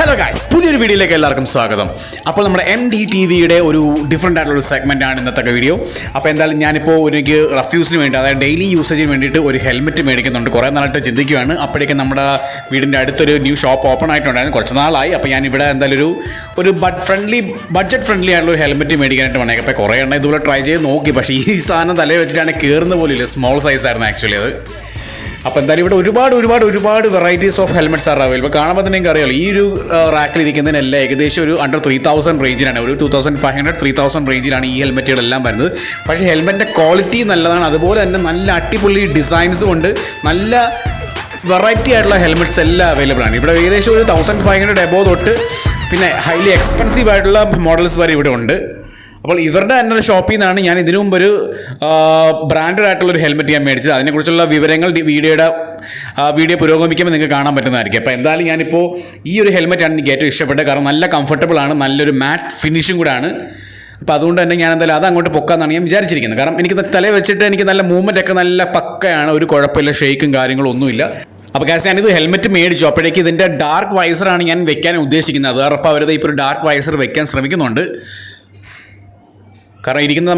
Hello guys, പുതിയൊരു വീഡിയോയിലേക്ക് എല്ലാവർക്കും സ്വാഗതം. അപ്പോൾ നമ്മുടെ MDTVയുടെ ഒരു ഡിഫറെൻ്റ് ആയിട്ടുള്ള ഒരു സെഗ്മെൻറ്റാണ് ഇന്നത്തെ വീഡിയോ. അപ്പോൾ എന്തായാലും ഞാനിപ്പോൾ എനിക്ക് റഫ്യൂസിന് വേണ്ടി, അതായത് ഡെയിലി യൂസേജിന് വേണ്ടിയിട്ട് ഒരു ഹെൽമെറ്റ് മേടിക്കുന്നുണ്ട്. കുറേ നാളായിട്ട് ചിന്തിക്കുകയാണ്. അപ്പോഴേക്കും നമ്മുടെ വീടിൻ്റെ അടുത്തൊരു ന്യൂ ഷോപ്പ് ഓപ്പൺ ആയിട്ടുണ്ടായിരുന്നു, കുറച്ച് നാളായി. അപ്പോൾ ഞാനിവിടെ എന്തായാലും ഒരു ബഡ്ജറ്റ് ഫ്രണ്ട്ലി ആയിട്ടുള്ള ഒരു ഹെൽമെറ്റ് മേടിക്കാനായിട്ട് വന്നേക്കാം. അപ്പോൾ കുറേ എണ്ണം ഇതുപോലെ ട്രൈ ചെയ്ത് നോക്കി, പക്ഷേ ഈ സാധനം തലയിൽ വെച്ചിട്ടാണ് കയറുന്ന പോലില്ല. സ്മോൾ സൈസ് ആയിരുന്നു ആക്ച്വലി അത്. അപ്പോൾ എന്തായാലും ഇവിടെ ഒരുപാട് varieties of helmets are available. കാണുമ്പോൾ തന്നെ നിങ്ങൾക്ക് അറിയാമല്ലോ, ഈ ഒരു റാക്കിലിരിക്കുന്നതിനെല്ലാം ഏകദേശം ഒരു അണ്ടർ 3000 റേഞ്ചിലാണ്, ഒരു 2500-3000 റേഞ്ചിലാണ് ഈ ഹെൽമെറ്റുകളെല്ലാം വരുന്നത്. പക്ഷേ ഹെൽമെറ്റിൻ്റെ ക്വാളിറ്റി നല്ലതാണ്, അതുപോലെ തന്നെ നല്ല അടിപൊളി ഡിസൈൻസും ഉണ്ട്. നല്ല വെറൈറ്റി ആയിട്ടുള്ള ഹെൽമെറ്റ്സ് എല്ലാം അവൈലബിൾ ആണ് ഇവിടെ. ഏകദേശം ഒരു 1500 എബോ തൊട്ട് പിന്നെ ഹൈലി എക്സ്പെൻസീവ് ആയിട്ടുള്ള മോഡൽസ് വരെ ഇവിടെ ഉണ്ട്. അപ്പോൾ ഇവരുടെ തന്നെ ഒരു ഷോപ്പിൽ നിന്നാണ് ഞാൻ ഇതിനു മുമ്പ് ഒരു ബ്രാൻഡഡ് ആയിട്ടുള്ളൊരു ഹെൽമെറ്റ് ഞാൻ മേടിച്ചത്. അതിനെക്കുറിച്ചുള്ള വിവരങ്ങൾ വീഡിയോ പുരോഗമിക്കുമ്പോൾ നിങ്ങൾക്ക് കാണാൻ പറ്റുന്നതായിരിക്കും. അപ്പോൾ എന്തായാലും ഞാനിപ്പോൾ ഈ ഒരു ഹെൽമെറ്റാണ് എനിക്ക് ഏറ്റവും ഇഷ്ടപ്പെട്ടത്. കാരണം നല്ല കംഫർട്ടബിൾ ആണ്, നല്ലൊരു മാറ്റ് ഫിനിഷും കൂടെ ആണ്. അപ്പോൾ അതുകൊണ്ട് തന്നെ ഞാൻ എന്തായാലും അത് അങ്ങോട്ട് പൊക്കാമെന്നാണ് ഞാൻ വിചാരിച്ചിരിക്കുന്നത്. കാരണം എനിക്ക് തലയിൽ വെച്ചിട്ട് എനിക്ക് നല്ല മൂവ്മെൻ്റ് ഒക്കെ നല്ല പക്കയാണ്, ഒരു കുഴപ്പമില്ല, ഷെയ്ക്കും കാര്യങ്ങളും ഒന്നുമില്ല. അപ്പോൾ കാശ് ഞാനിത് ഹെൽമെറ്റ് മേടിച്ചു. അപ്പോഴേക്ക് ഇതിൻ്റെ ഡാർക്ക് വൈസറാണ് ഞാൻ വെക്കാൻ ഉദ്ദേശിക്കുന്നത്. അത് കാരണം അവരത് ഇപ്പോൾ ഒരു ഡാർക്ക് വൈസർ വെക്കാൻ ശ്രമിക്കുന്നുണ്ട്. കാരണം ഇരിക്കുന്നത്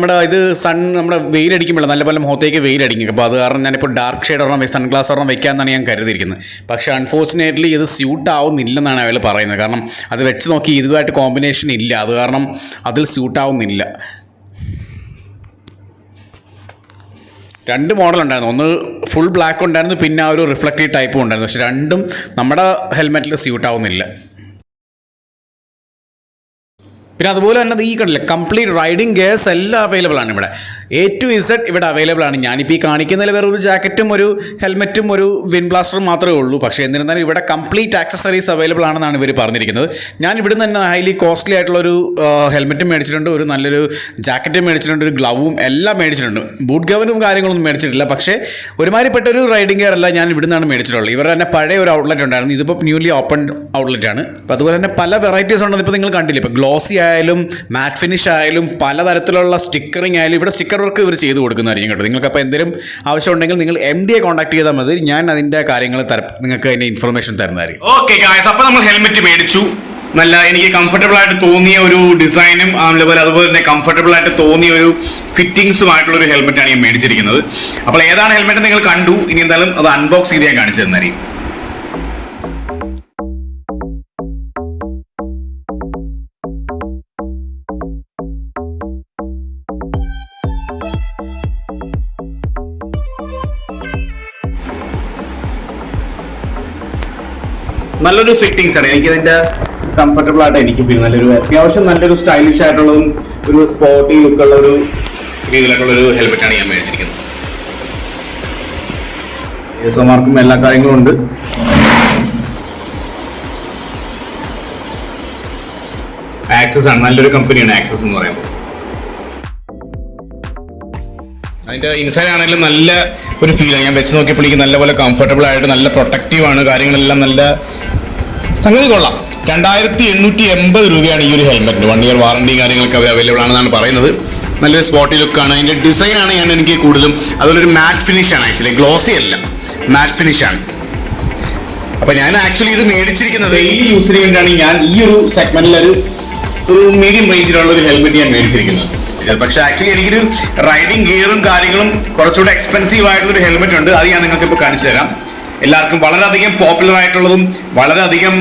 നമ്മുടെ വെയിലടിക്കുമ്പോൾ നല്ലപോലെ മുഖത്തേക്ക് വെയിലടിക്കും. അപ്പോൾ അത് കാരണം ഞാനിപ്പോൾ ഡാർക്ക് ഷെയ്ഡ് ഒരെണ്ണം സൺഗ്ലാസ് ഒരെണ്ണം വെക്കാമെന്നാണ് ഞാൻ കരുതിയിരിക്കുന്നത്. പക്ഷേ അൺഫോർച്ചുനേറ്റ്ലി ഇത് സ്യൂട്ട് ആവുന്നില്ലെന്നാണ് അയാൾ പറയുന്നത്. കാരണം അത് വെച്ച് നോക്കി ഇതുമായിട്ട് കോമ്പിനേഷൻ ഇല്ല, അത് കാരണം അതിൽ സ്യൂട്ട് ആവുന്നില്ല. 2 മോഡൽ ഉണ്ടായിരുന്നു, ഒന്ന് ഫുൾ ബ്ലാക്ക് ഉണ്ടായിരുന്നു, പിന്നെ ആ ഒരു റിഫ്ലക്റ്റീവ് ടൈപ്പും ഉണ്ടായിരുന്നു. പക്ഷേ രണ്ടും നമ്മുടെ ഹെൽമെറ്റിൽ സ്യൂട്ട് ആവുന്നില്ല. പിന്നെ അതുപോലെ തന്നെ ഈ കണ്ടില്ല, കംപ്ലീറ്റ് റൈഡിങ് ഗിയേഴ്സ് എല്ലാം അവൈലബിൾ ആണ് ഇവിടെ. A to Z ഇവിടെ അവൈലബിൾ ആണ്. ഞാനിപ്പോൾ ഈ കാണിക്കുന്നതിൽ വേറെ ഒരു ജാക്കറ്റും ഒരു ഹെൽമെറ്റും ഒരു വിൻ ബ്ലാസ്റ്ററും മാത്രമേ ഉള്ളൂ. പക്ഷേ എന്നിരുന്നാലും ഇവിടെ കംപ്ലീറ്റ് ആക്സസറീസ് അവൈലബിൾ ആണെന്നാണ് ഇവർ പറഞ്ഞിരിക്കുന്നത്. ഞാൻ ഇവിടെ നിന്ന് തന്നെ ഹൈലി കോസ്റ്റ്ലി ആയിട്ടുള്ളൊരു ഹെൽമെറ്റും മേടിച്ചിട്ടുണ്ട്, ഒരു നല്ലൊരു ജാക്കറ്റും മേടിച്ചിട്ടുണ്ട്, ഒരു ഗ്ലൗവും എല്ലാം മേടിച്ചിട്ടുണ്ട്. ബൂട്ട് ഗവനും കാര്യങ്ങളൊന്നും മേടിച്ചിട്ടില്ല. പക്ഷേ ഒരുമാതിരിപ്പെട്ടൊരു റൈഡിങ് ഗിയർ അല്ല ഞാൻ ഇവിടെ നിന്നാണ് മേടിച്ചിട്ടുള്ളത്. ഇവരുടെ തന്നെ പഴയ ഒരു ഔട്ട്ലെറ്റ് ഉണ്ടായിരുന്നു, ഇതിപ്പോൾ ന്യൂലി ഓപ്പൺ ഔട്ട്ലെറ്റ് ആണ്. അപ്പോൾ അതുപോലെ തന്നെ പല വെറൈറ്റീസ് ഉണ്ടെന്ന് ഇപ്പോൾ നിങ്ങൾ കണ്ടില്ല. ഇപ്പോൾ ഗ്ലോസി ആയാലും മാറ്റ് ഫിനിഷ് ആയാലും പലതരത്തിലുള്ള സ്റ്റിക്കറിങ് ആയാലും ഇവിടെ സ്റ്റിക്കർ വർക്ക് ഇവർ ചെയ്ത് കൊടുക്കുന്നതായിരിക്കും കേട്ടോ. നിങ്ങൾക്ക് അപ്പോൾ എന്തെങ്കിലും ആവശ്യമുണ്ടെങ്കിൽ നിങ്ങൾ MDയെ കോൺടാക്ട് ചെയ്താൽ മതി. ഞാൻ അതിൻ്റെ കാര്യങ്ങൾ നിങ്ങൾക്ക് അതിൻ്റെ ഇൻഫർമേഷൻ തരുന്നതായിരിക്കും. ഓക്കെ ഗായ്സ്, അപ്പോൾ നമ്മൾ ഹെൽമെറ്റ് മേടിച്ചു. നല്ല എനിക്ക് കംഫർട്ടബിൾ ആയിട്ട് തോന്നിയ ഒരു ഡിസൈനും അതുപോലെ തന്നെ കംഫർട്ടബിൾ ആയിട്ട് തോന്നിയ ഒരു ഫിറ്റിങ്സുമായിട്ടുള്ള ഒരു ഹെൽമെറ്റാണ് ഞാൻ മേടിച്ചിരിക്കുന്നത്. അപ്പോൾ ഏതാണ് ഹെൽമെറ്റ് നിങ്ങൾ കണ്ടു. ഇനി എന്തായാലും അത് അൺബോക്സ് ചെയ്ത് ഞാൻ കാണിച്ചു തന്നായിരിക്കും. നല്ലൊരു ഫിറ്റിങ്സ് ആണ്, എനിക്കിതിന്റെ കംഫർട്ടബിൾ ആയിട്ട് എനിക്ക് ഫീൽ. അത്യാവശ്യം നല്ലൊരു സ്റ്റൈലിഷ് ആയിട്ടുള്ളതും ഒരു സ്പോർട്ടി ലുക്കുള്ള ഒരു രീതിയിലായിട്ടുള്ള ഒരു ഹെൽമെറ്റാണ് ഞാൻ മേടിച്ചിരിക്കുന്നത്. മാർക്കും എല്ലാ കാര്യങ്ങളും ഉണ്ട്. ആക്സസ് ആണ്, നല്ലൊരു കമ്പനിയാണ് ആക്സസ് എന്ന് പറയുമ്പോൾ. അതിന്റെ ഇൻസൈഡ് ആണെങ്കിലും നല്ല ഒരു ഫീലാണ്. ഞാൻ വെച്ച് നോക്കിയപ്പോഴേക്കും നല്ലപോലെ കംഫർട്ടബിൾ ആയിട്ട് നല്ല പ്രൊട്ടക്റ്റീവ് ആണ്, കാര്യങ്ങളെല്ലാം നല്ല സംഗതി കൊള്ളാം. 2880 രൂപയാണ് ഈ ഒരു ഹെൽമെറ്റിന്. 1 ഇയർ വാറണ്ടി കാര്യങ്ങളൊക്കെ അവൈലബിൾ ആണെന്നാണ് പറയുന്നത്. നല്ലൊരു സ്പോട്ടി ലുക്കാണ്. അതിന്റെ ഡിസൈനാണ് എനിക്ക് കൂടുതലും. അതുപോലെ ഒരു മാറ്റ് ഫിനിഷ് ആണ്, ആക്ച്വലി ഗ്ലോസി അല്ല, മാറ്റ് ഫിനിഷ് ആണ്. അപ്പൊ ഞാൻ ആക്ച്വലി ഇത് മേടിച്ചിരിക്കുന്നത് ഡെയിലി യൂസിന് വേണ്ടിയാണ്. ഞാൻ ഈ ഒരു സെഗ്മെന്റിൽ ഒരു മീഡിയം റേഞ്ചിലുള്ള ഒരു ഹെൽമെറ്റ് ഞാൻ മേടിച്ചിരിക്കുന്നത്. പക്ഷേ ആക്ച്വലി എനിക്കൊരു റൈഡിങ് ഗിയറും കാര്യങ്ങളും കുറച്ചുകൂടെ എക്സ്പെൻസീവ് ആയിട്ടുള്ള ഒരു ഹെൽമെറ്റ് ഉണ്ട്. അത് ഞാൻ നിങ്ങൾക്ക് ഇപ്പോൾ കാണിച്ചു തരാം. എല്ലാവർക്കും വളരെയധികം പോപ്പുലർ ആയിട്ടുള്ളതും വളരെയധികം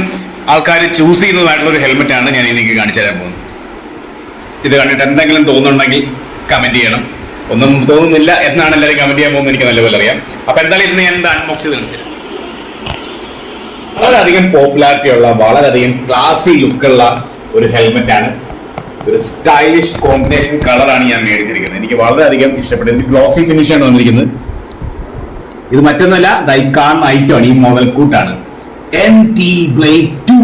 ആൾക്കാർ ചൂസ് ചെയ്യുന്നതുമായിട്ടുള്ള ഒരു ഹെൽമെറ്റാണ് ഞാൻ എനിക്ക് കാണിച്ചു തരാൻ പോകുന്നത്. ഇത് കണ്ടിട്ട് എന്തെങ്കിലും തോന്നുന്നുണ്ടെങ്കിൽ കമന്റ് ചെയ്യണം. ഒന്നും തോന്നുന്നില്ല എന്നാണ് എല്ലാവരും കമന്റ് ചെയ്യാൻ പോകുന്നത്, എനിക്ക് നല്ലപോലെ അറിയാം. അപ്പൊ എന്തായാലും ഇന്ന് ഞാൻ അൺബോക്സ് ചെയ്ത് കാണിച്ചു തരാം. വളരെയധികം പോപ്പുലാരിറ്റി ഉള്ള, വളരെയധികം ക്ലാസി ലുക്കുള്ള ഒരു ഹെൽമെറ്റാണ്. ഒരു സ്റ്റൈലിഷ് കോമ്പിനേഷൻ കളറാണ് ഞാൻ മേടിച്ചിരിക്കുന്നത്. എനിക്ക് വളരെയധികം ഇഷ്ടപ്പെട്ടു. ഇതിന് ഗ്ലോസി ഫിനിഷ് ആണ് വന്നിരിക്കുന്നത്. ഇത് മറ്റൊന്നല്ല, ഈ കാണുന്ന ഐറ്റമാണ്, ഈ മോഡൽ കൂട്ടാണ് MT Blade 2.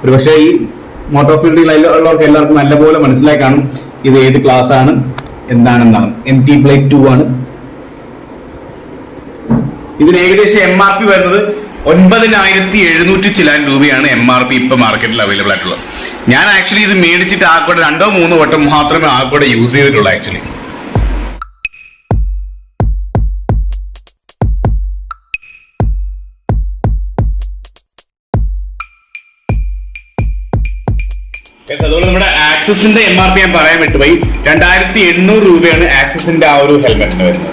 ഒരു പക്ഷേ ഈ മോട്ടോർ ഫീൽഡിലുള്ളവർക്ക് എല്ലാവർക്കും നല്ലപോലെ മനസ്സിലായി കാണും ഇത് ഏത് ക്ലാസ് ആണ് എന്താണെന്നാണ്. MT Blade 2 ആണ്. ഇതിന് ഏകദേശം MRP വരുന്നത് 9700 ചില്ലാൻ രൂപയാണ് MRP ഇപ്പൊ മാർക്കറ്റിൽ അവൈലബിൾ ആയിട്ടുള്ളത്. ഞാൻ ആക്ച്വലി ഇത് മേടിച്ചിട്ട് ആക്കോടെ 2-3 വട്ടം മാത്രമേ ആക്കോടെ യൂസ് ചെയ്തിട്ടുള്ളൂ ആക്ച്വലി. അതുപോലെ നമ്മുടെ ആക്സസിന്റെ MRP ഞാൻ പറയാൻ വിട്ടുപോയി. 2800 രൂപയാണ് ആക്സസിന്റെ ആ ഒരു ഹെൽമെറ്റിന് വരുന്നത്.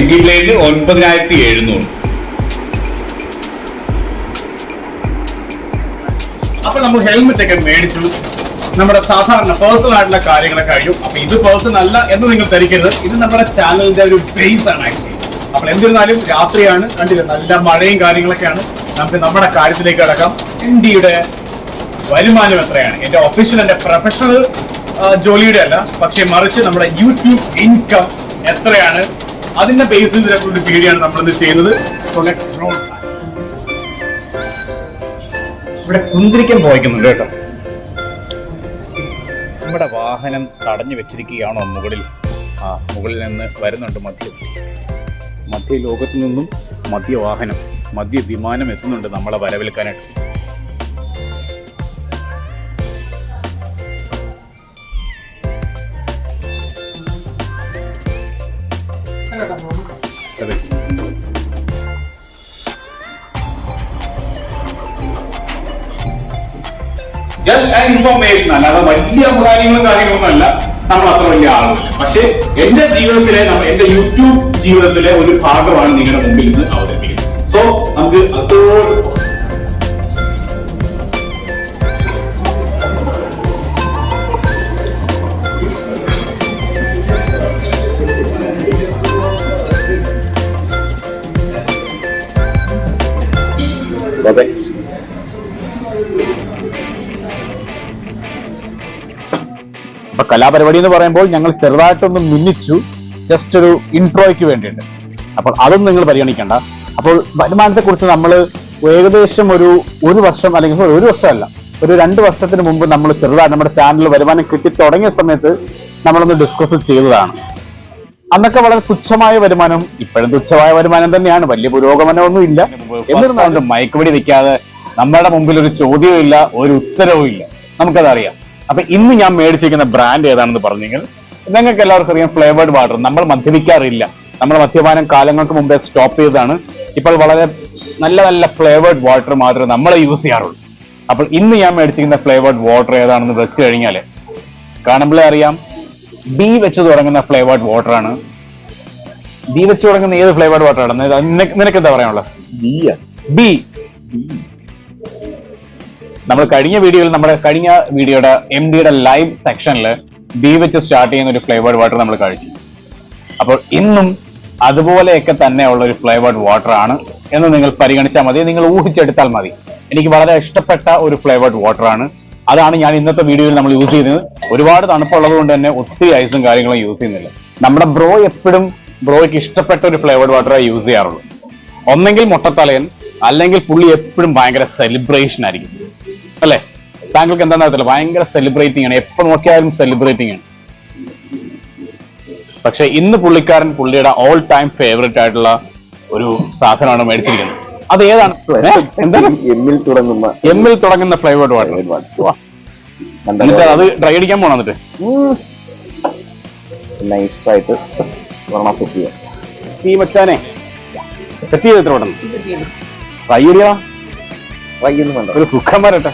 MT blade 9700. അപ്പൊ നമ്മൾ ഹെൽമെറ്റ് ഒക്കെ മേടിച്ചു, നമ്മുടെ സാധാരണ പേഴ്സണൽ ആയിട്ടുള്ള കാര്യങ്ങളൊക്കെ കഴിയും. അപ്പൊ ഇത് പേഴ്സണൽ അല്ല എന്ന് നിങ്ങൾ ധരിക്കരുത്, ഇത് നമ്മുടെ ചാനലിന്റെ ഒരു ബേസ് ആണ് ആക്ച്വലി. അപ്പോൾ എന്നിരുന്നാലും രാത്രിയാണ്, കണ്ടില്ല നല്ല മഴയും കാര്യങ്ങളൊക്കെയാണ്. നമുക്ക് നമ്മുടെ കാര്യത്തിലേക്ക് കടക്കാം. MDയുടെ വരുമാനം എത്രയാണ്? എന്റെ ഒഫീഷ്യൽ, എന്റെ പ്രൊഫഷണൽ ജോലിയുടെ അല്ല, പക്ഷെ മറിച്ച് നമ്മുടെ യൂട്യൂബ് ഇൻകം എത്രയാണ്, അതിന്റെ ബേസിൽ ഒരു വീഡിയോ ആണ് നമ്മളിന്ന് ചെയ്യുന്നത്. So let's role. ഇവിടെ കുന്തിരിക്കം പോയിക്കുന്നുണ്ട് കേട്ടോ. നമ്മുടെ വാഹനം തടഞ്ഞു വെച്ചിരിക്കുകയാണോ മുകളിൽ? മുകളിൽ നിന്ന് വരുന്നുണ്ട് മധ്യ ലോകത്തു നിന്നും മധ്യവാഹനം, മധ്യ വിമാനം എത്തുന്നുണ്ട് നമ്മളെ വരവേൽക്കാനായിട്ട്. ജസ്റ്റ് ആൻ ഇൻഫോർമേഷൻ, അല്ലാതെ വലിയ കാര്യങ്ങളൊന്നും അല്ല. നമ്മൾ അത്ര വലിയ ആളുമില്ല. പക്ഷെ എന്റെ ജീവിതത്തിലെ, എന്റെ യൂട്യൂബ് ജീവിതത്തിലെ ഒരു ഭാഗമാണ് നിങ്ങളുടെ മുമ്പിൽ നിന്ന് അവതരിപ്പിക്കുന്നത്. സോ നമുക്ക് അതോട് അപ്പൊ കലാപരിപാടി എന്ന് പറയുമ്പോൾ ഞങ്ങൾ ചെറുതായിട്ടൊന്ന് മിന്നിച്ചു, ജസ്റ്റ് ഒരു ഇൻട്രോയ്ക്ക് വേണ്ടിയിട്ട്. അപ്പോൾ അതൊന്നും നിങ്ങൾ പരിഗണിക്കേണ്ട. അപ്പോൾ വരുമാനത്തെ കുറിച്ച് നമ്മൾ ഏകദേശം ഒരു വർഷം, അല്ലെങ്കിൽ ഒരു വർഷമല്ല, ഒരു 2 വർഷത്തിന് മുമ്പ് നമ്മൾ ചെറുതായിട്ട് നമ്മുടെ ചാനലിൽ വരുമാനം കിട്ടി തുടങ്ങിയ സമയത്ത് നമ്മളൊന്ന് ഡിസ്കസ് ചെയ്തതാണ്. അന്നൊക്കെ വളരെ തുച്ഛമായ വരുമാനം, ഇപ്പോഴും തുച്ഛമായ വരുമാനം തന്നെയാണ്, വലിയ പുരോഗമനമൊന്നും ഇല്ല. എന്നിരുന്നാലും മയക്കുപിടി വെക്കാതെ നമ്മുടെ മുമ്പിൽ ഒരു ചോദ്യവും ഇല്ല, ഒരു ഉത്തരവും ഇല്ല, നമുക്കതറിയാം. അപ്പൊ ഇന്ന് ഞാൻ മേടിച്ചിരിക്കുന്ന ബ്രാൻഡ് ഏതാണെന്ന് പറഞ്ഞെങ്കിൽ, നിങ്ങൾക്ക് എല്ലാവർക്കും അറിയാം, ഫ്ലേവേർഡ് വാട്ടർ. നമ്മൾ മദ്യപിക്കാറില്ല, നമ്മൾ മദ്യപാനം കാലങ്ങൾക്ക് മുമ്പേ സ്റ്റോപ്പ് ചെയ്തതാണ്. ഇപ്പോൾ വളരെ നല്ല നല്ല ഫ്ലേവേർഡ് വാട്ടർ മാത്രമേ നമ്മൾ യൂസ് ചെയ്യാറുള്ളൂ. അപ്പോൾ ഇന്ന് ഞാൻ മേടിച്ചിരിക്കുന്ന ഫ്ലേവേർഡ് വാട്ടർ ഏതാണെന്ന് വെച്ച് കഴിഞ്ഞാൽ കാണുമ്പോഴേ അറിയാം, ബി വെച്ച് തുടങ്ങുന്ന ഫ്ലേവേർഡ് വാട്ടർ ആണ്. ബി വെച്ച് തുടങ്ങുന്ന ഏത് ഫ്ലേവേർഡ് വാട്ടർ ആണ്? നിനക്ക് എന്താ പറയാനുള്ളത്? ബി. നമ്മൾ കഴിഞ്ഞ വീഡിയോയുടെ MDയുടെ ലൈവ് സെക്ഷനിൽ ബി വെച്ച് സ്റ്റാർട്ട് ചെയ്യുന്ന ഒരു ഫ്ലേവേർഡ് വാട്ടർ നമ്മൾ കഴിച്ചു. അപ്പോൾ ഇന്നും അതുപോലെയൊക്കെ തന്നെ ഉള്ള ഒരു ഫ്ലേവേർഡ് വാട്ടർ ആണ് എന്ന് നിങ്ങൾ പരിഗണിച്ചാൽ മതി, നിങ്ങൾ ഊഹിച്ചെടുത്താൽ മതി. എനിക്ക് വളരെ ഇഷ്ടപ്പെട്ട ഒരു ഫ്ലേവേർഡ് വാട്ടർ ആണ്. അതാണ് ഞാൻ ഇന്നത്തെ വീഡിയോയിൽ നമ്മൾ യൂസ് ചെയ്യുന്നത്. ഒരുപാട് തണുപ്പുള്ളത് കൊണ്ട് തന്നെ ഒത്തിരി ഐസും കാര്യങ്ങളും യൂസ് ചെയ്യുന്നില്ല. നമ്മുടെ ബ്രോയ്ക്ക് ഇഷ്ടപ്പെട്ട ഒരു ഫ്ലേവേർഡ് വാട്ടറെ യൂസ് ചെയ്യാറുള്ളൂ. ഒന്നെങ്കിൽ മുട്ടത്തലയൻ, അല്ലെങ്കിൽ പുള്ളി എപ്പോഴും ഭയങ്കര സെലിബ്രേഷൻ ആയിരിക്കും, അല്ലെ? താങ്കൾക്ക് എന്താണെന്ന് അറിയത്തില്ല, ഭയങ്കര സെലിബ്രേറ്റിംഗ് ആണ്, എപ്പോ നോക്കിയാലും സെലിബ്രേറ്റിംഗ് ആണ്. പക്ഷെ ഇന്ന് പുള്ളിയുടെ ഓൾ ടൈം ഫേവറേറ്റ് ആയിട്ടുള്ള ഒരു സാധനമാണ് മേടിച്ചിരിക്കുന്നത്. അത് ഏതാണ്? എമ്മിൽ തുടങ്ങുന്ന ഫ്ലേവേർഡ് വാട്ടർ. എന്നിട്ട് അത് ഡ്രൈ അടിക്കാൻ പോണം. എന്നിട്ട് നൈസായിട്ട് ഈ മച്ചാനെ സെറ്റ് ചെയ്ത് എത്ര ട്രൈ ചെയ്യ വേണ്ട, ഒരു സുഖം വരട്ടെ.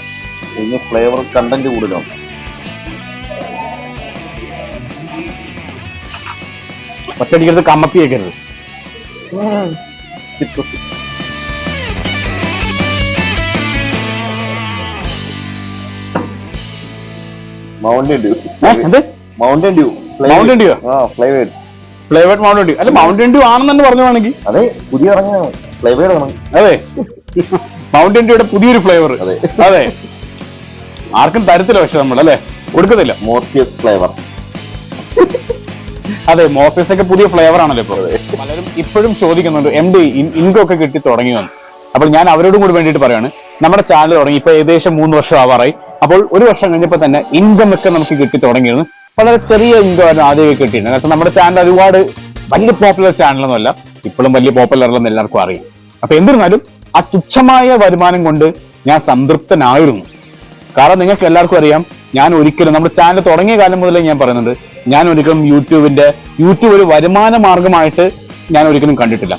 ഇനി ഫ്ലേവർ കണ്ടന്റ് കൂടുതലാണ്. ഒറ്റടിക്കരുത്, കമ്മത്തി വെക്കരുത്. Mountain Dew. Mountain Dew flavoured Mountain Dew. അല്ല, മൗണ്ടൻ ഡ്യൂ ആണെന്നു പറഞ്ഞാണെങ്കിൽ അതെ, പുതിയ ഇറങ്ങിയാണ് ഫ്ലേവേർഡ് ആണ്. അതെ, മൗണ്ടൻ ഡ്യൂയുടെ പുതിയൊരു ഫ്ലേവർ. അതെ, ആർക്കും തരത്തില്ല, പക്ഷെ നമ്മൾ അല്ലെ കൊടുക്കത്തില്ല. Morpheus flavour. അതെ, മോർഫിയസ് ഒക്കെ പുതിയ ഫ്ലേവർ ആണല്ലോ ഇപ്പോൾ. പലരും ഇപ്പോഴും ചോദിക്കുന്നുണ്ട് MD ഇൻകം ഒക്കെ കിട്ടി തുടങ്ങിയെന്ന്. അപ്പോൾ ഞാൻ അവരോടും കൂടി വേണ്ടിയിട്ട് പറയാണ്, നമ്മുടെ ചാനൽ തുടങ്ങി ഇപ്പൊ ഏകദേശം 3 വർഷം ആവാറായി. അപ്പോൾ 1 വർഷം കഴിഞ്ഞപ്പോൾ തന്നെ ഇൻകം ഒക്കെ നമുക്ക് കിട്ടി തുടങ്ങിയിരുന്നു. വളരെ ചെറിയ ഇൻകം ആയിരുന്നു ആദ്യമൊക്കെ കിട്ടിയിരുന്നത്. കാരണം നമ്മുടെ ചാനൽ ഒരുപാട് വലിയ പോപ്പുലർ ചാനലൊന്നും അല്ല, ഇപ്പോഴും വലിയ പോപ്പുലർ അല്ലെന്ന് എല്ലാവർക്കും അറിയാം. അപ്പൊ എന്നിരുന്നാലും ആ തുച്ഛമായ വരുമാനം കൊണ്ട് ഞാൻ സംതൃപ്തനായിരുന്നു. കാരണം നിങ്ങൾക്ക് എല്ലാവർക്കും അറിയാം, ഞാൻ ഒരിക്കലും നമ്മുടെ ചാനൽ തുടങ്ങിയ കാലം മുതലേ ഞാൻ പറയുന്നുണ്ട്, ഞാൻ ഒരിക്കലും യൂട്യൂബ് ഒരു വരുമാന മാർഗമായിട്ട് ഞാൻ ഒരിക്കലും കണ്ടിട്ടില്ല.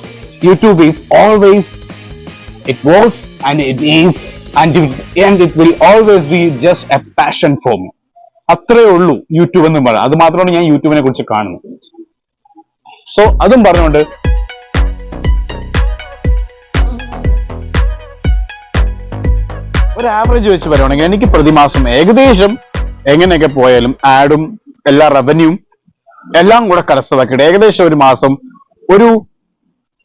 YouTube is always, it was and it is and it will always be just a passion for me. അത്രേ ഉള്ളൂ യൂട്യൂബ് എന്ന് പറയാം. അത് മാത്രമാണ് ഞാൻ യൂട്യൂബിനെ കുറിച്ച് കാണുന്നത്. സോ അതും പറഞ്ഞുകൊണ്ട് ഒരു ആവറേജ് വെച്ച് പറയുവാണെങ്കിൽ എനിക്ക് പ്രതിമാസം ഏകദേശം എങ്ങനെയൊക്കെ പോയാലും ആഡും എല്ലാ റവന്യൂവും എല്ലാം കൂടെ കരസ്ഥമാക്കിയിട്ട് ഏകദേശം ഒരു മാസം ഒരു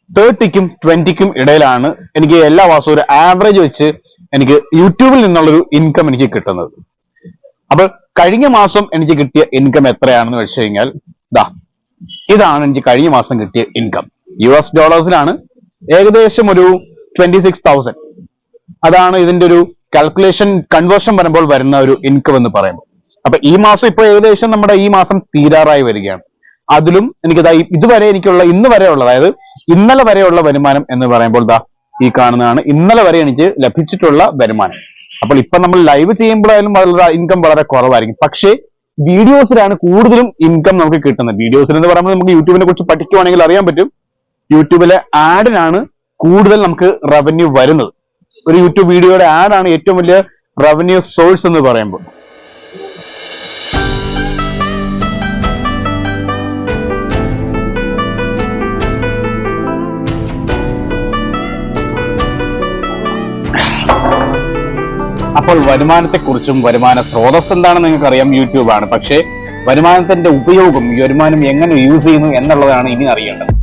30ക്കും 20ക്കും ഇടയിലാണ് എനിക്ക് എല്ലാ മാസവും ഒരു ആവറേജ് വെച്ച് എനിക്ക് യൂട്യൂബിൽ നിന്നുള്ളൊരു ഇൻകം എനിക്ക് കിട്ടുന്നത്. അപ്പൊ കഴിഞ്ഞ മാസം എനിക്ക് കിട്ടിയ ഇൻകം എത്രയാണെന്ന് വെച്ച് കഴിഞ്ഞാൽ ഇതാണ് എനിക്ക് കഴിഞ്ഞ മാസം കിട്ടിയ ഇൻകം. US$ ഏകദേശം ഒരു 26,000. അതാണ് ഇതിന്റെ ഒരു കാൽക്കുലേഷൻ കൺവേർഷൻ വരുമ്പോൾ വരുന്ന ഒരു ഇൻകം എന്ന് പറയുമ്പോൾ. അപ്പൊ ഈ മാസം ഇപ്പൊ ഏകദേശം നമ്മുടെ ഈ മാസം തീരാറായി വരികയാണ്. അതിലും എനിക്ക് ഇതുവരെ എനിക്കുള്ള ഇന്ന് വരെ ഉള്ള, അതായത് ഇന്നലെ വരെയുള്ള വരുമാനം എന്ന് പറയുമ്പോൾ ഈ കാണുന്നതാണ് ഇന്നലെ വരെ എനിക്ക് ലഭിച്ചിട്ടുള്ള വരുമാനം. അപ്പോൾ ഇപ്പൊ നമ്മൾ ലൈവ് ചെയ്യുമ്പോഴായാലും ഇൻകം വളരെ കുറവായിരിക്കും. പക്ഷേ വീഡിയോസിലാണ് കൂടുതലും ഇൻകം നമുക്ക് കിട്ടുന്നത്. വീഡിയോസിൽ എന്ന് പറയുമ്പോൾ നമുക്ക് യൂട്യൂബിനെ കുറിച്ച് പഠിക്കുവാണെങ്കിൽ അറിയാൻ പറ്റും, യൂട്യൂബിലെ ആഡിനാണ് കൂടുതൽ നമുക്ക് റവന്യൂ വരുന്നത്. ഒരു യൂട്യൂബ് വീഡിയോയുടെ ആഡാണ് ഏറ്റവും വലിയ റവന്യൂ സോഴ്സ് എന്ന് പറയുമ്പോൾ. അപ്പോൾ വരുമാനത്തെക്കുറിച്ചും വരുമാന സ്രോതസ് എന്താണെന്ന് നിങ്ങൾക്ക് അറിയാം, യൂട്യൂബാണ്. പക്ഷേ വരുമാനത്തിന്റെ ഉപയോഗം, ഈ വരുമാനം എങ്ങനെ യൂസ് ചെയ്യുന്നു എന്നുള്ളതാണ് ഇനി അറിയേണ്ടത്.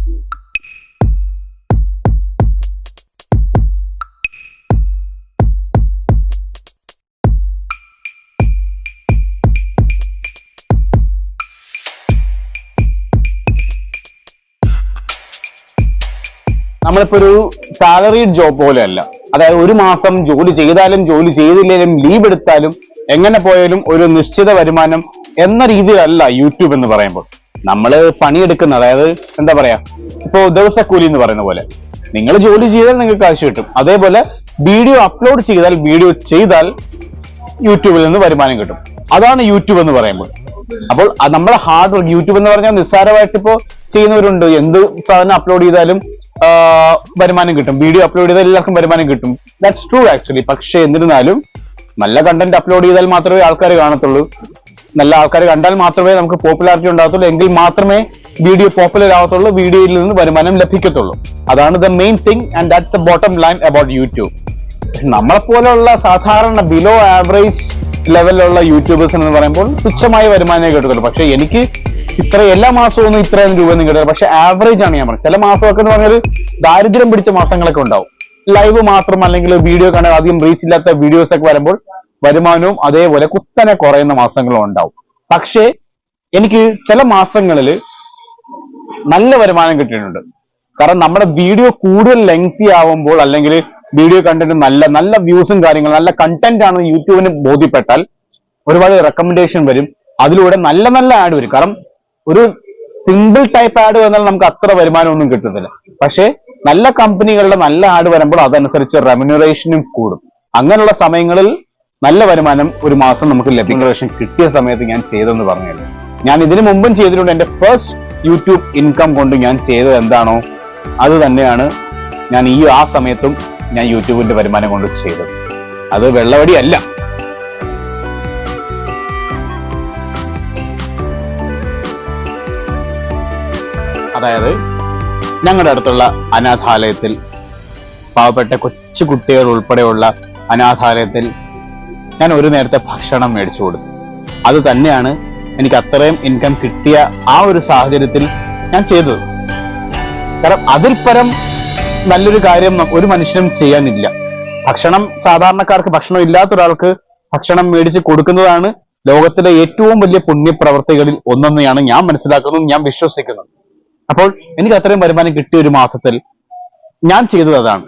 നമ്മളിപ്പോ ഒരു സാലറീഡ് ജോബ് പോലെയല്ല. അതായത് ഒരു മാസം ജോലി ചെയ്താലും ജോലി ചെയ്തില്ലെങ്കിലും ലീവ് എടുത്താലും എങ്ങനെ പോയാലും ഒരു നിശ്ചിത വരുമാനം എന്ന രീതിയിലല്ല യൂട്യൂബ് എന്ന് പറയുമ്പോൾ. നമ്മൾ പണിയെടുക്കുന്ന, അതായത് എന്താ പറയാ, ഇപ്പോ ദിവസക്കൂലി എന്ന് പറയുന്ന പോലെ നിങ്ങൾ ജോലി ചെയ്താൽ നിങ്ങൾക്ക് കാശ് കിട്ടും. അതേപോലെ വീഡിയോ അപ്ലോഡ് ചെയ്താൽ യൂട്യൂബിൽ നിന്ന് വരുമാനം കിട്ടും. അതാണ് യൂട്യൂബ് എന്ന് പറയുമ്പോൾ. അപ്പോൾ നമ്മുടെ ഹാർഡ് വർക്ക്, യൂട്യൂബ് എന്ന് പറഞ്ഞാൽ നിസ്സാരമായിട്ട് ഇപ്പോ ചെയ്യുന്നവരുണ്ട്. എന്ത് സാധനം അപ്ലോഡ് ചെയ്താലും വരുമാനം കിട്ടും, വീഡിയോ അപ്ലോഡ് ചെയ്താൽ എല്ലാവർക്കും വരുമാനം കിട്ടും. That's true actually. പക്ഷെ എന്നിരുന്നാലും നല്ല കണ്ടന്റ് അപ്ലോഡ് ചെയ്താൽ മാത്രമേ ആൾക്കാർ കാണത്തുള്ളൂ. നല്ല ആൾക്കാർ കണ്ടാൽ മാത്രമേ നമുക്ക് പോപ്പുലാരിറ്റി ഉണ്ടാകത്തുള്ളൂ. എങ്കിൽ മാത്രമേ വീഡിയോ പോപ്പുലർ ആവത്തുള്ളൂ, വീഡിയോയിൽ നിന്ന് വരുമാനം ലഭിക്കത്തുള്ളൂ. അതാണ് the main thing and that's the bottom line about YouTube. നമ്മളെപ്പോലുള്ള സാധാരണ ബിലോ ആവറേജ് ലെവലിലുള്ള യൂട്യൂബേഴ്സ് എന്ന് പറയുമ്പോൾ തുച്ഛമായ വരുമാനമേ കിട്ടത്തുള്ളൂ. പക്ഷെ എനിക്ക് എല്ലാ മാസവും ഒന്നും ഇത്രയും രൂപ ഒന്നും കിട്ടില്ല. പക്ഷെ ആവറേജ് ആണ് ഞാൻ പറഞ്ഞത്. ചില മാസമൊക്കെ എന്ന് പറഞ്ഞാൽ ദാരിദ്ര്യം പിടിച്ച മാസങ്ങളൊക്കെ ഉണ്ടാവും. ലൈവ് മാത്രം അല്ലെങ്കിൽ വീഡിയോ കാണാൻ അധികം റീച്ച് ഇല്ലാത്ത വീഡിയോസ് ഒക്കെ വരുമ്പോൾ വരുമാനവും അതേപോലെ കുത്തനെ കുറയുന്ന മാസങ്ങളും ഉണ്ടാവും. പക്ഷേ എനിക്ക് ചില മാസങ്ങളിൽ നല്ല വരുമാനം കിട്ടിയിട്ടുണ്ട്. കാരണം നമ്മുടെ വീഡിയോ കൂടുതൽ ലെങ്തി ആവുമ്പോൾ അല്ലെങ്കിൽ വീഡിയോ കണ്ടന്റ് നല്ല വ്യൂസും കാര്യങ്ങളും നല്ല കണ്ടന്റ് ആണ് യൂട്യൂബിന് ബോധ്യപ്പെട്ടാൽ ഒരുപാട് റെക്കമെൻഡേഷൻ വരും. അതിലൂടെ നല്ല ആഡ് വരും. കാരണം ഒരു സിമ്പിൾ ടൈപ്പ് ആഡ് വന്നാൽ നമുക്ക് അത്ര വരുമാനം ഒന്നും കിട്ടത്തില്ല. പക്ഷേ നല്ല കമ്പനികളുടെ നല്ല ആഡ് വരുമ്പോൾ അതനുസരിച്ച് റെമ്യൂണറേഷനും കൂടും. അങ്ങനെയുള്ള സമയങ്ങളിൽ നല്ല വരുമാനം ഒരു മാസം നമുക്ക് റെമ്യൂണറേഷൻ കിട്ടിയ സമയത്ത് ഞാൻ ചെയ്തെന്ന് പറഞ്ഞാൽ, ഞാൻ ഇതിനു മുമ്പും ചെയ്തിട്ടുണ്ട്. എന്റെ ഫസ്റ്റ് യൂട്യൂബ് ഇൻകം കൊണ്ട് ഞാൻ ചെയ്തത് എന്താണോ അത് തന്നെയാണ് ഞാൻ ആ സമയത്തും ഞാൻ യൂട്യൂബിന്റെ വരുമാനം കൊണ്ട് ചെയ്തത്. അത് വെള്ളവടി അല്ല. അതായത് ഞങ്ങളുടെ അടുത്തുള്ള അനാഥാലയത്തിൽ, പാവപ്പെട്ട കൊച്ചു കുട്ടികൾ ഉൾപ്പെടെയുള്ള അനാഥാലയത്തിൽ ഞാൻ ഒരു നേരത്തെ ഭക്ഷണം മേടിച്ചു കൊടുത്തു. അത് തന്നെയാണ് എനിക്ക് അത്രയും ഇൻകം കിട്ടിയ ആ ഒരു സാഹചര്യത്തിൽ ഞാൻ ചെയ്തത്. കാരണം അതിൽ പരം നല്ലൊരു കാര്യം ഒരു മനുഷ്യനും ചെയ്യാനില്ല. ഭക്ഷണം, സാധാരണക്കാർക്ക് ഭക്ഷണം ഇല്ലാത്ത ഒരാൾക്ക് ഭക്ഷണം മേടിച്ച് കൊടുക്കുന്നതാണ് ലോകത്തിലെ ഏറ്റവും വലിയ പുണ്യപ്രവർത്തികളിൽ ഒന്നെന്നെയാണ് ഞാൻ മനസ്സിലാക്കുന്നത്, ഞാൻ വിശ്വസിക്കുന്നത്. അപ്പോൾ എനിക്ക് അത്രയും വരുമാനം കിട്ടിയ ഒരു മാസത്തിൽ ഞാൻ ചെയ്തത് അതാണ്.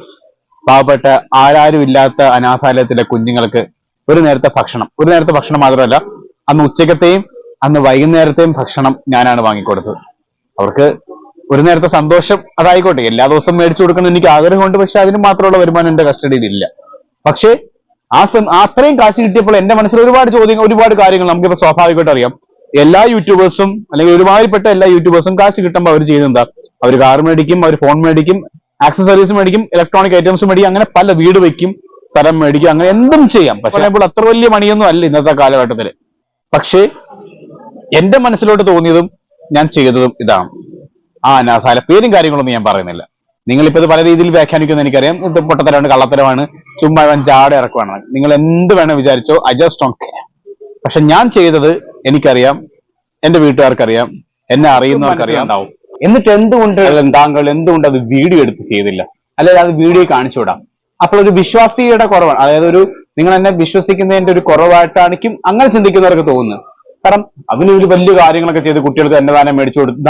പാവപ്പെട്ട ആരും ഇല്ലാത്ത അനാഥാലയത്തിലെ കുഞ്ഞുങ്ങൾക്ക് ഒരു നേരത്തെ ഭക്ഷണം മാത്രമല്ല, അന്ന് ഉച്ചക്കത്തെയും അന്ന് വൈകുന്നേരത്തെയും ഭക്ഷണം ഞാനാണ് വാങ്ങിക്കൊടുത്തത്. അവർക്ക് ഒരു നേരത്തെ സന്തോഷം അതായിക്കോട്ടെ. എല്ലാ ദിവസവും മേടിച്ചു കൊടുക്കണം എനിക്ക് ആഗ്രഹമുണ്ട്. പക്ഷെ അതിന് മാത്രമുള്ള വരുമാനം എന്റെ കസ്റ്റഡിയിൽ ഇല്ല. പക്ഷേ അത്രയും കാശ് കിട്ടിയപ്പോൾ എന്റെ മനസ്സിൽ ഒരുപാട് കാര്യങ്ങൾ നമുക്കിപ്പോ സ്വാഭാവികമായിട്ട് അറിയാം. എല്ലാ യൂട്യൂബേഴ്സും അല്ലെങ്കിൽ ഒരുമാതിരിപ്പെട്ട എല്ലാ യൂട്യൂബേഴ്സും കാശ് കിട്ടുമ്പോൾ അവർ ചെയ്യുന്നത് അവർ കാർ മേടിക്കും, അവർ ഫോൺ മേടിക്കും, ആക്സസറീസ് മേടിക്കും, ഇലക്ട്രോണിക് ഐറ്റംസ് മേടിക്കും, അങ്ങനെ പല വീട് വെക്കും, സ്ഥലം മേടിക്കുക, അങ്ങനെ എന്തും ചെയ്യാം. പക്ഷേ ഇപ്പോൾ അത്ര വലിയ മണിയൊന്നും അല്ല ഇന്നത്തെ കാലഘട്ടത്തിൽ. പക്ഷേ എന്റെ മനസ്സിലോട്ട് തോന്നിയതും ഞാൻ ചെയ്തതും ഇതാണ്. ഞാൻ സ്ഥല പേരും കാര്യങ്ങളൊന്നും ഞാൻ പറയുന്നില്ല. നിങ്ങളിപ്പോൾ ഇത് പല രീതിയിൽ വ്യാഖ്യാനിക്കുമെന്ന് എനിക്കറിയാം. ഇത് പൊട്ടത്തരമാണ്, കള്ളത്തരമാണ്, ചുമ്മാ ഇവൻ ജാട ഇറക്കുവാണ്, നിങ്ങൾ എന്ത് വേണം വിചാരിച്ചോ, ഐ ജസ്റ്റ് ഡോണ്ട് കെയർ. പക്ഷെ ഞാൻ ചെയ്തത് എനിക്കറിയാം, എന്റെ വീട്ടുകാർക്കറിയാം, എന്നെ അറിയുന്നവർക്കറിയാം ഉണ്ടാവും. എന്നിട്ട് താങ്കൾ എന്തുകൊണ്ട് അത് വീഡിയോ എടുത്ത് ചെയ്തില്ല, അല്ലെങ്കിൽ അത് വീഡിയോ കാണിച്ചുവിടാം? അപ്പോൾ ഒരു വിശ്വാസ്യതയുടെ കുറവാണ്, അതായത് നിങ്ങൾ എന്നെ വിശ്വസിക്കുന്നതിന്റെ ഒരു കുറവായിട്ടായിരിക്കും അങ്ങനെ ചിന്തിക്കുന്നവർക്ക് തോന്നുന്നത്. കാരണം അതിന് ഒരു വലിയ കാര്യങ്ങളൊക്കെ ചെയ്ത് കുട്ടികൾക്ക് അന്നദാനം മേടിച്ചു കൊടുത്തു,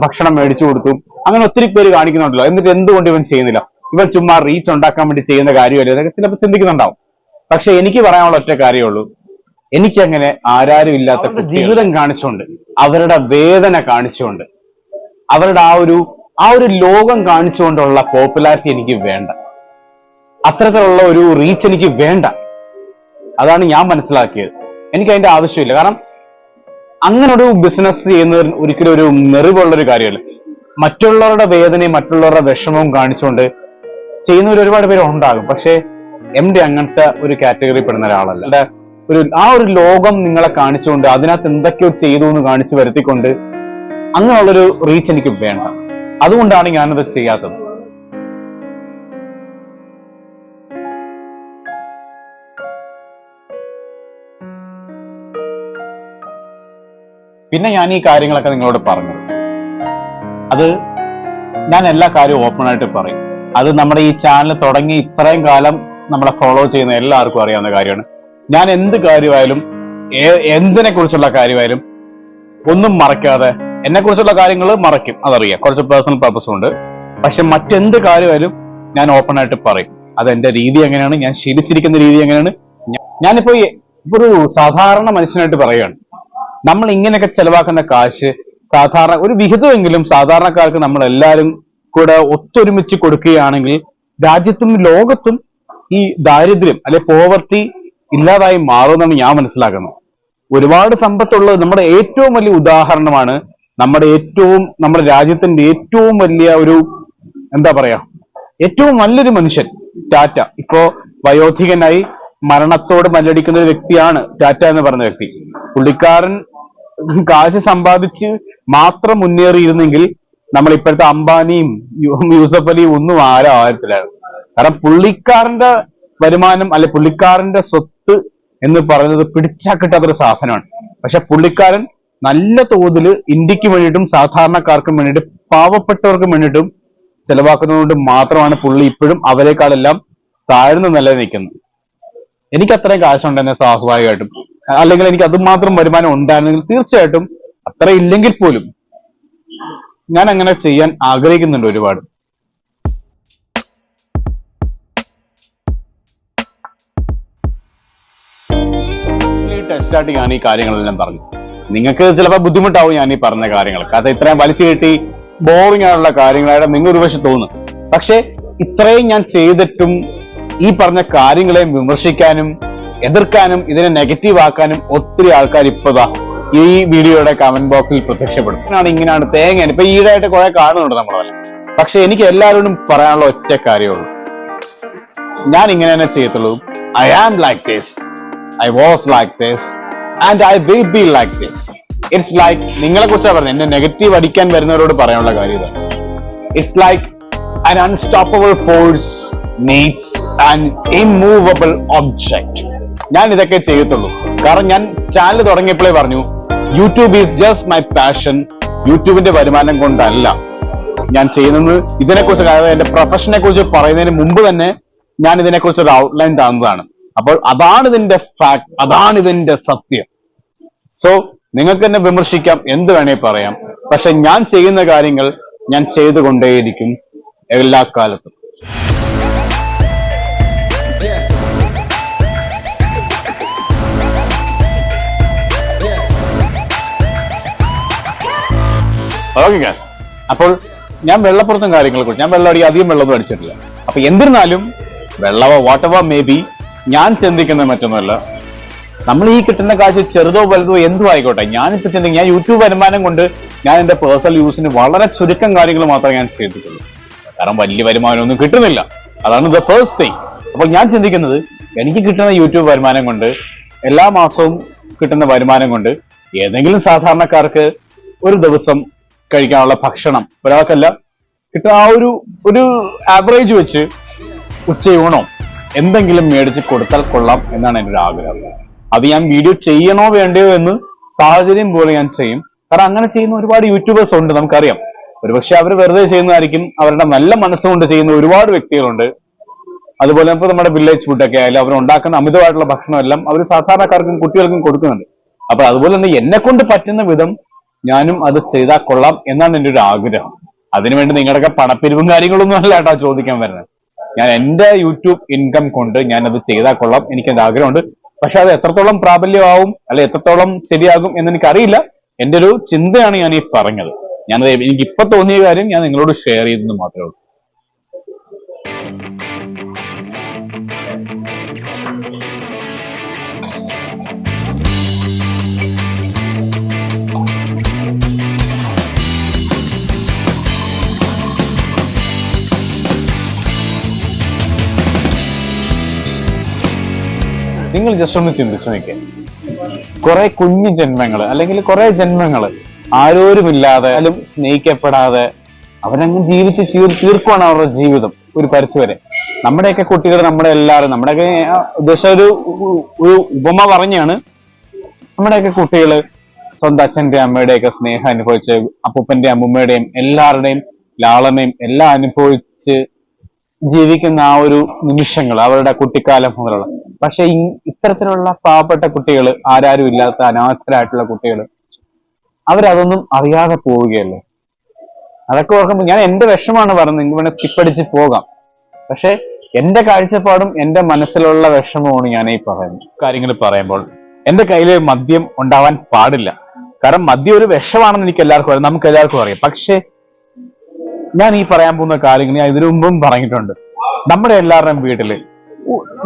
ഭക്ഷണം മേടിച്ചു കൊടുത്തു, അങ്ങനെ ഒത്തിരി പേര് കാണിക്കുന്നുണ്ടല്ലോ. എന്നിട്ട് എന്തുകൊണ്ട് ഇവൻ ചെയ്യുന്നില്ല? ഇവൻ ചുമ്മാ റീച്ച് ഉണ്ടാക്കാൻ വേണ്ടി ചെയ്യുന്ന കാര്യമല്ലേ, അതൊക്കെ ചിലപ്പോൾ ചിന്തിക്കുന്നുണ്ടാവും. പക്ഷെ എനിക്ക് പറയാനുള്ള ഒറ്റ കാര്യമുള്ളൂ, എനിക്കങ്ങനെ ആരാരും ഇല്ലാത്ത ജീവിതം കാണിച്ചുകൊണ്ട്, അവരുടെ വേദന കാണിച്ചുകൊണ്ട്, അവരുടെ ആ ഒരു ലോകം കാണിച്ചുകൊണ്ടുള്ള പോപ്പുലാരിറ്റി എനിക്ക് വേണ്ട. അത്തരത്തിലുള്ള ഒരു റീച്ച് എനിക്ക് വേണ്ട. അതാണ് ഞാൻ മനസ്സിലാക്കിയത്. എനിക്ക് അതിന്റെ ആവശ്യമില്ല. കാരണം അങ്ങനെ ഒരു ബിസിനസ് ചെയ്യുന്നത് ഒരിക്കലും ഒരു മെറിവുള്ളൊരു കാര്യമല്ല. മറ്റുള്ളവരുടെ വേദനയും മറ്റുള്ളവരുടെ വിഷമവും കാണിച്ചുകൊണ്ട് ചെയ്യുന്നവർ ഒരുപാട് പേര് ഉണ്ടാകും. പക്ഷേ എംഡി അങ്ങനത്തെ ഒരു കാറ്റഗറി പെടുന്ന ഒരാളല്ല. ഒരു ലോകം നിങ്ങളെ കാണിച്ചുകൊണ്ട് അതിനകത്ത് എന്തൊക്കെയോ ചെയ്തു എന്ന് കാണിച്ചു വരുത്തിക്കൊണ്ട് അങ്ങനെയുള്ളൊരു റീച്ച് എനിക്ക് വേണ്ട. അതുകൊണ്ടാണ് ഞാനത് ചെയ്യാത്തത്. പിന്നെ ഞാൻ ഈ കാര്യങ്ങളൊക്കെ നിങ്ങളോട് പറഞ്ഞത്, അത് ഞാൻ എല്ലാ കാര്യവും ഓപ്പൺ ആയിട്ട് പറയും. അത് നമ്മുടെ ഈ ചാനൽ തുടങ്ങി ഇത്രയും കാലം നമ്മളെ ഫോളോ ചെയ്യുന്ന എല്ലാവർക്കും അറിയാവുന്ന കാര്യമാണ്. ഞാൻ എന്ത് കാര്യമായാലും എന്തിനെ കുറിച്ചുള്ള കാര്യമായാലും ഒന്നും മറയ്ക്കാതെ, എന്നെ കുറിച്ചുള്ള കാര്യങ്ങൾ മറയ്ക്കും, അതറിയാം, കുറച്ച് പേഴ്സണൽ പർപ്പസ് ഉണ്ട്. പക്ഷെ മറ്റെന്ത് കാര്യമായാലും ഞാൻ ഓപ്പൺ ആയിട്ട് പറയും. അതെന്റെ രീതി എങ്ങനെയാണ്, ഞാൻ ശീലിച്ചിരിക്കുന്ന രീതി എങ്ങനെയാണ്. ഞാനിപ്പോ ഒരു സാധാരണ മനുഷ്യനായിട്ട് പറയുകയാണ്, നമ്മൾ ഇങ്ങനെയൊക്കെ ചെലവാക്കുന്ന കാശ് സാധാരണ ഒരു വിഹിതമെങ്കിലും സാധാരണക്കാർക്ക് നമ്മൾ എല്ലാവരും കൂടെ ഒത്തൊരുമിച്ച് കൊടുക്കുകയാണെങ്കിൽ രാജ്യത്തും ലോകത്തും ഈ ദാരിദ്ര്യം അല്ലെ പോവർട്ടി ഇല്ലാതായി മാറുമെന്നാണ് ഞാൻ മനസ്സിലാക്കുന്നത്. ഒരുപാട് സമ്പത്തുള്ളത് നമ്മുടെ ഏറ്റവും വലിയ ഉദാഹരണമാണ്. നമ്മുടെ രാജ്യത്തിന്റെ ഏറ്റവും വലിയ ഒരു ഏറ്റവും നല്ലൊരു മനുഷ്യൻ ടാറ്റ. ഇപ്പോ വയോധികനായി മരണത്തോട് മല്ലടിക്കുന്ന ഒരു വ്യക്തിയാണ് ടാറ്റ എന്ന് പറഞ്ഞ വ്യക്തി. പുള്ളിക്കാരൻ കാശ് സമ്പാദിച്ച് മാത്രം മുന്നേറിയിരുന്നെങ്കിൽ നമ്മൾ ഇപ്പോഴത്തെ അംബാനിയും യൂസഫ് അലിയും ഒന്നും ആരത്തിലാണ്. കാരണം പുള്ളിക്കാരന്റെ വരുമാനം അല്ലെ പുള്ളിക്കാരന്റെ സ്വത്ത് എന്ന് പറയുന്നത് പിടിച്ചാൽ കിട്ടാത്തൊരു സാധനമാണ്. പക്ഷെ പുള്ളിക്കാരൻ നല്ല തോതിൽ ഇന്ത്യക്ക് വേണ്ടിയിട്ടും സാധാരണക്കാർക്കും വേണ്ടിയിട്ടും പാവപ്പെട്ടവർക്കും വേണ്ടിയിട്ടും ചെലവാക്കുന്നതുകൊണ്ട് മാത്രമാണ് പുള്ളി ഇപ്പോഴും അവരെക്കാളെല്ലാം താഴ്ന്ന നിലയിൽ നിൽക്കുന്നത്. എനിക്ക് അത്രയും കാശുണ്ടെന്നെ സ്വാഭാവികമായിട്ടും, അല്ലെങ്കിൽ എനിക്ക് അതുമാത്രം വരുമാനം ഉണ്ടായിരുന്നെങ്കിൽ തീർച്ചയായിട്ടും, അത്ര ഇല്ലെങ്കിൽ പോലും ഞാൻ അങ്ങനെ ചെയ്യാൻ ആഗ്രഹിക്കുന്നുണ്ട് ഒരുപാട്. ടെസ്റ്റായിട്ട് ഞാൻ ഈ കാര്യങ്ങളെല്ലാം പറഞ്ഞു. നിങ്ങൾക്ക് ചിലപ്പോൾ ബുദ്ധിമുട്ടാവും ഞാൻ ഈ പറഞ്ഞ കാര്യങ്ങളൊക്കെ. അത് ഇത്രയും വലിച്ചു കെട്ടി ബോറിംഗ് ആയിട്ടുള്ള കാര്യങ്ങളായിട്ട് നിങ്ങൾ ഒരു പക്ഷെ തോന്നും. പക്ഷെ ഇത്രയും ഞാൻ ചെയ്തിട്ടും ഈ പറഞ്ഞ കാര്യങ്ങളെയും വിമർശിക്കാനും എതിർക്കാനും ഇതിനെ നെഗറ്റീവ് ആക്കാനും ഒത്തിരി ആൾക്കാർ ഇപ്പതാ ഈ വീഡിയോയുടെ കമന്റ് ബോക്സിൽ പ്രത്യക്ഷപ്പെടും. ഇങ്ങനെയാണ് തേങ്ങ ഇപ്പൊ ഈടായിട്ട് കുറെ കാണുന്നുണ്ട് നമ്മളെ. പക്ഷെ എനിക്ക് എല്ലാവരോടും പറയാനുള്ള ഒറ്റ കാര്യമുള്ളൂ, ഞാൻ ഇങ്ങനെ തന്നെ ചെയ്യത്തുള്ളൂ. I am like this, I was like this and I will be like this. It's like, നിങ്ങളെ കുറിച്ചാണ് പറഞ്ഞത്, എന്നെ നെഗറ്റീവ് അടിക്കാൻ വരുന്നവരോട് പറയാനുള്ള കാര്യം. It's like an unstoppable force needs an immovable object. ഞാൻ ഇതൊക്കെ ചെയ്യത്തുള്ളൂ. കാരണം ഞാൻ ചാനൽ തുടങ്ങിയപ്പോഴേ പറഞ്ഞു, YouTube is just my passion. യൂട്യൂബിന്റെ വരുമാനം കൊണ്ടല്ല ഞാൻ ചെയ്യുന്നത്. ഇതിനെക്കുറിച്ച്, അതായത് എന്റെ പ്രൊഫഷനെ കുറിച്ച് പറയുന്നതിന് മുമ്പ് തന്നെ ഞാൻ ഇതിനെക്കുറിച്ച് ഒരു ഔട്ട്ലൈൻ തന്നതാണ്. അപ്പോൾ അതാണ് ഇതിന്റെ ഫാക്ട്, അതാണ് ഇതിന്റെ സത്യം. സോ നിങ്ങൾക്ക് എന്നെ വിമർശിക്കാം, എന്ത് വേണേ പറയാം. പക്ഷെ ഞാൻ ചെയ്യുന്ന കാര്യങ്ങൾ ഞാൻ ചെയ്തുകൊണ്ടേയിരിക്കും എല്ലാ കാലത്തും. ഓക്കെ ഗായ്സ്, അപ്പോൾ ഞാൻ വെള്ളപ്പുറത്തും കാര്യങ്ങളെ കുറിച്ച്, ഞാൻ അധികം വെള്ളമൊന്നും അടിച്ചിട്ടില്ല. അപ്പൊ എന്നിരുന്നാലും വെള്ളവോ വാട്ടവോ മേ ബി, ഞാൻ ചിന്തിക്കുന്നത് മറ്റൊന്നുമല്ല, നമ്മൾ ഈ കിട്ടുന്ന കാശ് ചെറുതോ വലുതോ എന്തോ ആയിക്കോട്ടെ, ഞാനിപ്പോ ചിന്തിക്കും, ഞാൻ യൂട്യൂബ് വരുമാനം കൊണ്ട് ഞാൻ എന്റെ പേഴ്സണൽ യൂസിന് വളരെ ചുരുക്കം കാര്യങ്ങൾ മാത്രമേ ഞാൻ ചെയ്തിട്ടുള്ളൂ. കാരണം വലിയ വരുമാനമൊന്നും കിട്ടുന്നില്ല. അതാണ് ദ ഫസ്റ്റ് തിങ്. അപ്പോൾ ഞാൻ ചിന്തിക്കുന്നത് എനിക്ക് കിട്ടുന്ന യൂട്യൂബ് വരുമാനം കൊണ്ട് എല്ലാ മാസവും കിട്ടുന്ന വരുമാനം കൊണ്ട് ഏതെങ്കിലും സാധാരണക്കാർക്ക് ഒരു ദിവസം കഴിക്കാനുള്ള ഭക്ഷണം, ഒരാൾക്കല്ല, കിട്ടുന്ന ആ ഒരു ആവറേജ് വെച്ച് ഉച്ചയൂണോ എന്തെങ്കിലും മേടിച്ച് കൊടുത്താൽ കൊള്ളാം എന്നാണ് എൻ്റെ ഒരു ആഗ്രഹം. അത് ഞാൻ വീഡിയോ ചെയ്യണോ വേണ്ടയോ എന്ന് സാഹചര്യം പോലെ ഞാൻ ചെയ്യും. കാരണം അങ്ങനെ ചെയ്യുന്ന ഒരുപാട് യൂട്യൂബേഴ്സ് ഉണ്ട്, നമുക്കറിയാം. ഒരുപക്ഷെ അവർ വെറുതെ ചെയ്യുന്നതായിരിക്കും, അവരുടെ നല്ല മനസ്സുകൊണ്ട് ചെയ്യുന്ന ഒരുപാട് വ്യക്തികളുണ്ട്. അതുപോലെ ഇപ്പോൾ നമ്മുടെ വില്ലേജ് ഫുഡൊക്കെ ആയാലും അവർ ഉണ്ടാക്കുന്ന അമിതമായിട്ടുള്ള ഭക്ഷണം എല്ലാം അവർ സാധാരണക്കാർക്കും കുട്ടികൾക്കും കൊടുക്കുന്നുണ്ട്. അപ്പൊ അതുപോലെ തന്നെ എന്നെ കൊണ്ട് പറ്റുന്ന വിധം ഞാനും അത് ചെയ്താൽ കൊള്ളാം എന്നാണ് എൻ്റെ ഒരു ആഗ്രഹം. അതിനുവേണ്ടി നിങ്ങളുടെയൊക്കെ പണപ്പിരിവും കാര്യങ്ങളൊന്നും അല്ല കേട്ടോ ചോദിക്കാൻ വരുന്നത്. ഞാൻ എൻ്റെ യൂട്യൂബ് ഇൻകം കൊണ്ട് ഞാൻ അത് ചെയ്താൽ കൊള്ളാം, എനിക്കത് ആഗ്രഹമുണ്ട്. പക്ഷെ അത് എത്രത്തോളം പ്രാബല്യമാവും അല്ലെ എത്രത്തോളം ശരിയാകും എന്ന് എനിക്കറിയില്ല. എൻ്റെ ഒരു ചിന്തയാണ് ഞാൻ ഈ പറഞ്ഞത്. ഞാനത് എനിക്ക് ഇപ്പൊ തോന്നിയ കാര്യം ഞാൻ നിങ്ങളോട് ഷെയർ ചെയ്തെന്ന് മാത്രമേ ഉള്ളൂ. നിങ്ങൾ ജസ്റ്റ് ഒന്ന് ചിന്തിച്ചു നോക്കിയേ, കുറെ കുഞ്ഞു ജന്മങ്ങള് അല്ലെങ്കിൽ കുറെ ജന്മങ്ങള് ആരോരുമില്ലാതെ അല്ലെങ്കിൽ സ്നേഹിക്കപ്പെടാതെ അവരങ്ങ് ജീവിച്ച് തീർക്കുവാണ് അവരുടെ ജീവിതം ഒരു പരിധിവരെ. നമ്മുടെയൊക്കെ കുട്ടികൾ, നമ്മുടെ എല്ലാവരും, നമ്മുടെയൊക്കെ ഉദ്ദേശം ഒരു ഉപമ പറഞ്ഞാണ്, നമ്മുടെയൊക്കെ കുട്ടികള് സ്വന്തം അച്ഛന്റെ അമ്മയുടെയൊക്കെ സ്നേഹം അനുഭവിച്ച് അപ്പൂപ്പന്റെ അമ്മൂമ്മയുടെയും എല്ലാവരുടെയും ലാളനയും എല്ലാം അനുഭവിച്ച് ജീവിക്കുന്ന ആ ഒരു നിമിഷങ്ങൾ അവരുടെ കുട്ടിക്കാലം മുതലുള്ള. പക്ഷെ ഇത്തരത്തിലുള്ള പാവപ്പെട്ട കുട്ടികൾ, ആരാരും ഇല്ലാത്ത അനാഥരായിട്ടുള്ള കുട്ടികൾ, അവരതൊന്നും അറിയാതെ പോവുകയല്ലേ. അതൊക്കെ ഓർക്കുമ്പോൾ ഞാൻ എന്റെ വിഷമാണ് പറയുന്നത്, നിങ്ങൾക്ക് വേണേൽ സ്കിപ്പടിച്ച് പോകാം. പക്ഷെ എന്റെ കാഴ്ചപ്പാടും എന്റെ മനസ്സിലുള്ള വിഷമമാണ് ഞാൻ ഈ പറയുന്നത്. കാര്യങ്ങൾ പറയുമ്പോൾ എന്റെ കയ്യിൽ മദ്യം ഉണ്ടാവാൻ പാടില്ല. കാരണം മദ്യം ഒരു വിഷമാണെന്ന് എനിക്ക് എല്ലാവർക്കും അറിയാം, നമുക്ക് എല്ലാവർക്കും അറിയാം. പക്ഷെ ഞാൻ ഈ പറയാൻ പോകുന്ന കാര്യങ്ങൾ ഞാൻ ഇതിനു മുമ്പും പറഞ്ഞിട്ടുണ്ട്. നമ്മുടെ എല്ലാവരുടെയും വീട്ടില്,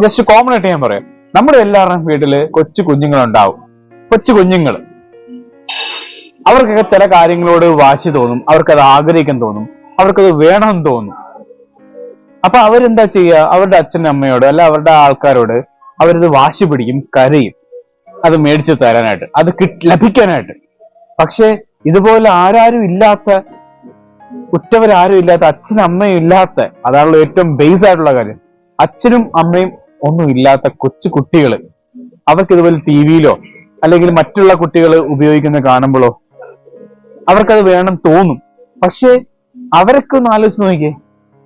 ജസ്റ്റ് കോമൺ ആയിട്ട് ഞാൻ പറയാം, നമ്മുടെ എല്ലാവരുടെയും വീട്ടില് കൊച്ചു കുഞ്ഞുങ്ങളുണ്ടാവും. കൊച്ചു കുഞ്ഞുങ്ങൾ, അവർക്കൊക്കെ ചില കാര്യങ്ങളോട് വാശി തോന്നും, അവർക്കത് ആഗ്രഹിക്കാൻ തോന്നും, അവർക്കത് വേണമെന്ന് തോന്നും. അപ്പൊ അവരെന്താ ചെയ്യുക, അവരുടെ അച്ഛനും അമ്മയോട് അല്ല അവരുടെ ആൾക്കാരോട് അവരത് വാശി പിടിക്കും, കരയും, അത് മേടിച്ചു തരാനായിട്ട്, അത് ലഭിക്കാനായിട്ട്. പക്ഷെ ഇതുപോലെ ആരാരും ഇല്ലാത്ത, ഉറ്റവരാരും ഇല്ലാത്ത, അച്ഛനും അമ്മയും ഇല്ലാത്ത, അതാണല്ലോ ഏറ്റവും ബേസ് ആയിട്ടുള്ള കാര്യം, അച്ഛനും അമ്മയും ഒന്നും ഇല്ലാത്ത കൊച്ചു കുട്ടികൾ, അവർക്ക് ഇതുപോലെ ടി വിയിലോ അല്ലെങ്കിൽ മറ്റുള്ള കുട്ടികൾ ഉപയോഗിക്കുന്ന കാണുമ്പോഴോ അവർക്കത് വേണം തോന്നും. പക്ഷെ അവരൊക്കെ ഒന്ന് ആലോചിച്ച് നോക്കിയേ,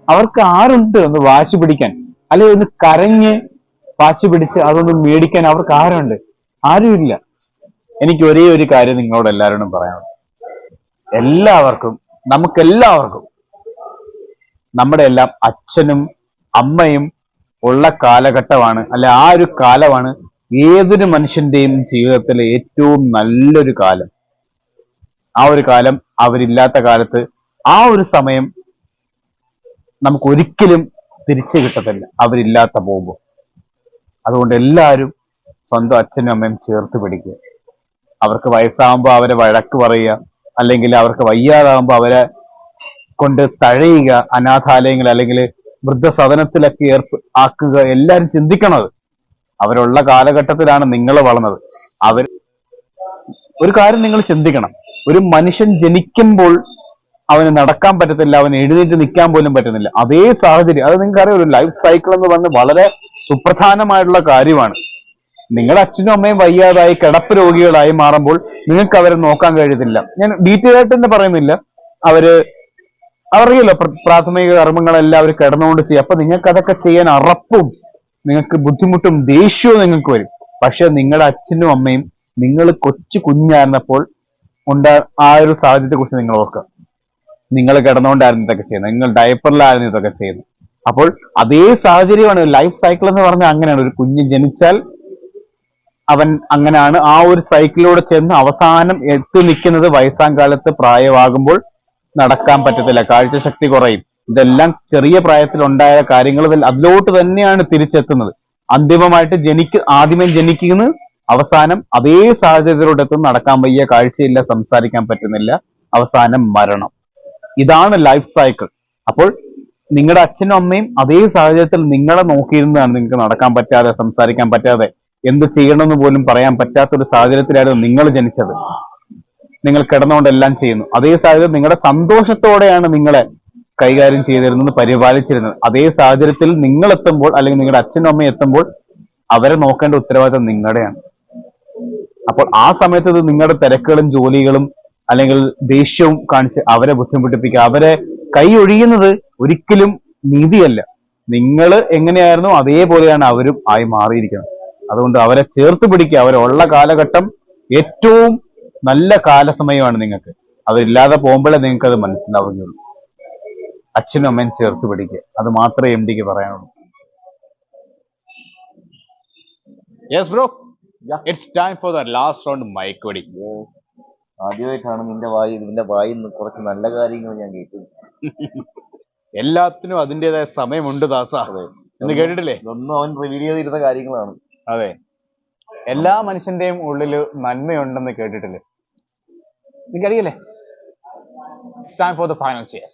അവർക്ക് ആരുണ്ട് ഒന്ന് വാശി പിടിക്കാൻ, അല്ലെങ്കിൽ ഒന്ന് കരഞ്ഞ് വാശി പിടിച്ച് അതൊന്ന് മേടിക്കാൻ അവർക്ക് ആരുണ്ട്? ആരുമില്ല. എനിക്ക് ഒരേ ഒരു കാര്യം നിങ്ങളോട് എല്ലാവരോടും പറയാനുണ്ട്. എല്ലാവർക്കും, നമുക്കെല്ലാവർക്കും നമ്മുടെ എല്ലാം അച്ഛനും അമ്മയും ഉള്ള കാലഘട്ടമാണ്, അല്ലെ ആ ഒരു കാലമാണ് ഏതൊരു മനുഷ്യന്റെയും ജീവിതത്തിലെ ഏറ്റവും നല്ലൊരു കാലം. ആ ഒരു കാലം അവരില്ലാത്ത കാലത്ത് ആ ഒരു സമയം നമുക്ക് ഒരിക്കലും തിരിച്ചു കിട്ടത്തില്ല അവരില്ലാത്ത പോകുമ്പോൾ. അതുകൊണ്ട് എല്ലാവരും സ്വന്തം അച്ഛനും അമ്മയും ചേർത്ത് പിടിക്കുക. അവർക്ക് വയസ്സാകുമ്പോൾ അവരെ വഴക്ക് പറയുക, അല്ലെങ്കിൽ അവർക്ക് വയ്യാതാകുമ്പോൾ അവരെ കൊണ്ട് തഴയുക, അനാഥാലയങ്ങൾ അല്ലെങ്കിൽ വൃദ്ധസദനത്തിലൊക്കെ ആക്കുക. എല്ലാവരും ചിന്തിക്കണത് അവരുള്ള കാലഘട്ടത്തിലാണ് നിങ്ങൾ വളർന്നത്. ഒരു കാര്യം നിങ്ങൾ ചിന്തിക്കണം, ഒരു മനുഷ്യൻ ജനിക്കുമ്പോൾ അവന് നടക്കാൻ പറ്റത്തില്ല, അവന് എഴുന്നേറ്റ് നിൽക്കാൻ പോലും പറ്റുന്നില്ല. അതേ സാഹചര്യം, അത് നിങ്ങൾക്ക് അറിയാം, ഒരു ലൈഫ് സൈക്കിൾ എന്ന് പറഞ്ഞ് വളരെ സുപ്രധാനമായിട്ടുള്ള കാര്യമാണ്. നിങ്ങളുടെ അച്ഛനും അമ്മയും വയ്യാതായി കിടപ്പ് രോഗികളായി മാറുമ്പോൾ നിങ്ങൾക്ക് അവരെ നോക്കാൻ കഴിയത്തില്ല. ഞാൻ ഡീറ്റെയിൽ ആയിട്ട് തന്നെ പറയുന്നില്ല, അവറിയല്ലോ പ്രാഥമിക കർമ്മങ്ങളെല്ലാം അവർ കിടന്നുകൊണ്ട് ചെയ്യും. അപ്പൊ നിങ്ങൾക്ക് അതൊക്കെ ചെയ്യാൻ അറപ്പും നിങ്ങൾക്ക് ബുദ്ധിമുട്ടും ദേഷ്യവും നിങ്ങൾക്ക് വരും. പക്ഷെ നിങ്ങളുടെ അച്ഛനും അമ്മയും നിങ്ങൾ കൊച്ചു കുഞ്ഞായിരുന്നപ്പോൾ ആ ഒരു സാഹചര്യത്തെ കുറിച്ച് നിങ്ങൾ ഓർക്കുക. നിങ്ങൾ കിടന്നുകൊണ്ടായിരുന്നു ഇതൊക്കെ ചെയ്യുന്നത്, നിങ്ങൾ ഡയപ്പറിലായിരുന്നു ഇതൊക്കെ ചെയ്യുന്നത്. അപ്പോൾ അതേ സാഹചര്യമാണ് ലൈഫ് സൈക്കിൾ എന്ന് പറഞ്ഞാൽ. അങ്ങനെയാണ്, ഒരു കുഞ്ഞ് ജനിച്ചാൽ അവൻ അങ്ങനെയാണ് ആ ഒരു സൈക്കിളിലൂടെ ചെന്ന് അവസാനം എത്തി നിൽക്കുന്നത് വയസ്സാം കാലത്ത് പ്രായമാകുമ്പോൾ നടക്കാൻ പറ്റത്തില്ല, കാഴ്ചശക്തി കുറയും. ഇതെല്ലാം ചെറിയ പ്രായത്തിൽ ഉണ്ടായ കാര്യങ്ങൾ അതിലോട്ട് തന്നെയാണ് തിരിച്ചെത്തുന്നത്. അന്തിമമായിട്ട് ആദ്യമേ ജനിക്കുന്നത്, അവസാനം അതേ സാഹചര്യത്തിലോട്ട് എത്തും, നടക്കാൻ വയ്യ, കാഴ്ചയില്ല, സംസാരിക്കാൻ പറ്റുന്നില്ല, അവസാനം മരണം. ഇതാണ് ലൈഫ് സൈക്കിൾ. അപ്പോൾ നിങ്ങളുടെ അച്ഛനും അമ്മയും അതേ സാഹചര്യത്തിൽ നിങ്ങളെ നോക്കിയിരുന്നതാണ്. നിങ്ങൾക്ക് നടക്കാൻ പറ്റാതെ, സംസാരിക്കാൻ പറ്റാതെ, എന്ത് ചെയ്യണമെന്ന് പോലും പറയാൻ പറ്റാത്ത ഒരു സാഹചര്യത്തിലായിരുന്നു നിങ്ങൾ ജനിച്ചത്. നിങ്ങൾ കിടന്നുകൊണ്ട് എല്ലാം ചെയ്യുന്നു. അതേ സാഹചര്യം നിങ്ങളുടെ സന്തോഷത്തോടെയാണ് നിങ്ങളെ കൈകാര്യം ചെയ്തിരുന്നത്, പരിപാലിച്ചിരുന്നത്. അതേ സാഹചര്യത്തിൽ നിങ്ങൾ എത്തുമ്പോൾ, അല്ലെങ്കിൽ നിങ്ങളുടെ അച്ഛനും അമ്മയും എത്തുമ്പോൾ, അവരെ നോക്കേണ്ട ഉത്തരവാദിത്തം നിങ്ങളുടെയാണ്. അപ്പോൾ ആ സമയത്ത് ഇത് നിങ്ങളുടെ തിരക്കുകളും ജോലികളും അല്ലെങ്കിൽ ദേഷ്യവും കാണിച്ച് അവരെ ബുദ്ധിമുട്ടിപ്പിക്കുക, അവരെ കൈ ഒഴിയുന്നത് ഒരിക്കലും നീതിയല്ല. നിങ്ങൾ എങ്ങനെയായിരുന്നു അതേപോലെയാണ് അവരും ആയി മാറിയിരിക്കുന്നത്. അതുകൊണ്ട് അവരെ ചേർത്ത് പിടിക്കുക. അവരുള്ള കാലഘട്ടം ഏറ്റവും നല്ല കാലസമയമാണ് നിങ്ങൾക്ക്. അവരില്ലാതെ പോകുമ്പോഴേ നിങ്ങൾക്ക് അത് മനസ്സിലാവുകയുള്ളൂ. അച്ഛനും അമ്മയും ചേർത്ത് പിടിക്കുക. അത് മാത്രമേ MD ക്ക് പറയാനുള്ളൂ. Yes bro, it's time for the last round mic വെടി. ആദ്യമായിട്ടാണ് ഇതിന്റെ വായിൽ നിന്ന് കുറച്ച് നല്ല കാര്യങ്ങൾ ഞാൻ കേട്ടു. എല്ലാത്തിനും അതിൻ്റെതായ സമയമുണ്ട് ദാസ. എന്ന് കേട്ടിട്ടില്ലേ? ഇതൊന്നും അവൻ റിവീൽ ചെയ്തിരുന്ന കാര്യങ്ങളാണ്. അതെ, എല്ലാ മനുഷ്യന്റെയും ഉള്ളിൽ നന്മയുണ്ടെന്ന് കേട്ടിട്ടില്ലേ? നിനക്കറിയില്ലേ? It's time for the final cheers.